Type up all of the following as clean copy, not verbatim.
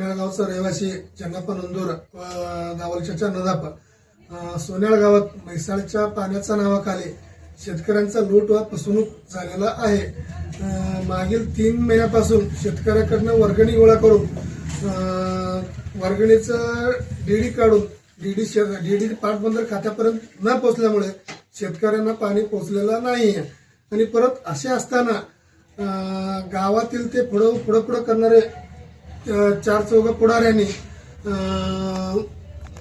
सोन्याळ गावचा रहिवासी चन्नप्पा नंदूर व गावलच्या नदाप सोन्याळ गावात म्हैसाळच्या पाण्याच्या नावाखाली शेतकऱ्यांचा लूट व फसवणूक झालेला आहे। मागील 3 महिन्यापासून शेतकऱ्याकडनं वर्गणी गोळा करून वर्गणीचं डीडी काढून डीडी पाटबंधारे खात्यापर्यंत न पोहोचल्यामुळे शेतकऱ्यांना पाणी पोहोचलेलं नाही आहे। आणि परत असे असताना गावातील ते पुढं करणारे 4 पुढाऱ्यांनी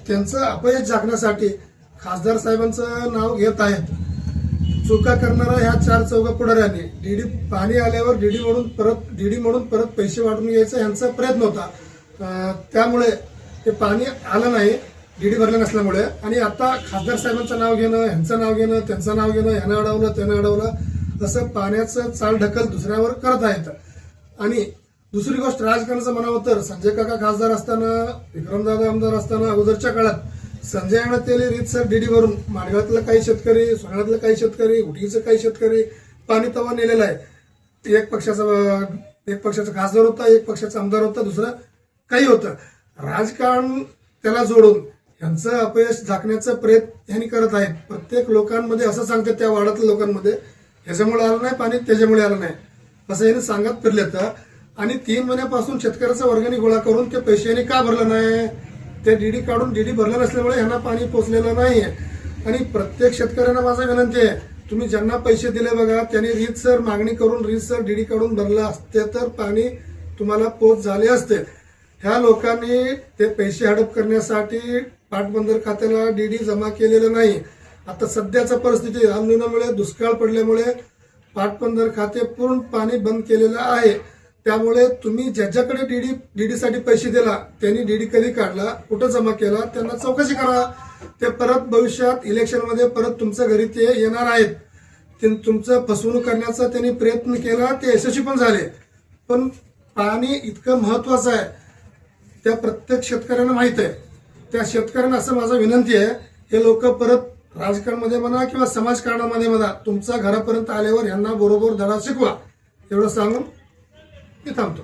त्यांचं अपयश झाकण्यासाठी खासदार साहेबांचं नाव घेत आहेत। चुका करणाऱ्या ह्या 4 पुढाऱ्यांनी डीडी पाणी आल्यावर डीडी म्हणून परत पैसे वाटून घ्यायचा यांचा प्रयत्न होता। त्यामुळे ते पाणी आलं नाही डीडी भरलं नसल्यामुळे। आणि आता खासदार साहेबांचं नाव घेणं, ह्यांचं नाव घेणं, त्यांचं नाव घेणं, ह्यानं अडवलं त्यानं अडवलं असं पाण्याचं चाल ढकल दुसऱ्यावर करत आहेत। आणि दुसरी गोष्ट राजकारणाचं म्हणावं तर संजय काका खासदार असताना, विक्रमदादा आमदार असताना अगोदरच्या काळात संजय तेली रीतसर डीडी भरून माडगावातला काही शेतकरी, सोनाळ्यातला काही शेतकरी, उटीचं काही शेतकरी पाणी तवा नेलेलं आहे। एक पक्षाचा खासदार होता, एक पक्षाचा आमदार होता, दुसरं काही होतं। राजकारण त्याला जोडून यांचं अपयश झाकण्याचा प्रयत्न यांनी करत आहेत। प्रत्येक लोकांमध्ये असं सांगतात, त्या वाड्यातल्या लोकांमध्ये ह्याच्यामुळे आलं नाही पाणी, त्याच्यामुळे आलं नाही असं यांनी सांगत फिरले तर। आणि 3 महिन्यापासून शेतकऱ्याचा वर्गणी गोळा करून ते पैसे यांनी का भरलं नाही, ते डीडी काढून डीडी भरलं नसल्यामुळे यांना पाणी पोचलेलं नाही। आणि प्रत्येक शेतकऱ्यांना माझा विनंती आहे, तुम्ही ज्यांना पैसे दिले बघा त्यांनी रीतसर मागणी करून रीतसर डीडी काढून भरलं असते तर पाणी तुम्हाला पोच झाले असते। ह्या लोकांनी ते पैसे हडप करण्यासाठी पाटबंधारे खात्याला डीडी जमा केलेलं नाही। आता सध्याच्या परिस्थिती आंदोलनामुळे, दुष्काळ पडल्यामुळे पाटबंधारे खाते पूर्ण पाणी बंद केलेलं आहे। त्यामुळे तुम्ही ज्याच्याकडे डीडीसाठी पैसे दिला त्यांनी डीडी कधी काढला, कुठं जमा केला, त्यांना चौकशी करा। ते परत भविष्यात इलेक्शनमध्ये परत तुमच्या घरी ते येणार आहेत। तुमचं फसवणूक करण्याचा त्यांनी प्रयत्न केला, ते यशस्वी पण झाले। पण पाणी इतकं महत्वाचं आहे त्या प्रत्येक शेतकऱ्यांना माहित आहे। त्या शेतकऱ्यांना असं माझा विनंती आहे, हे लोक परत राजकारणामध्ये म्हणा किंवा समाजकारणामध्ये म्हणा तुमच्या घरापर्यंत आल्यावर यांना बरोबर धडा शिकवा, एवढं सांगून मी थांबतो।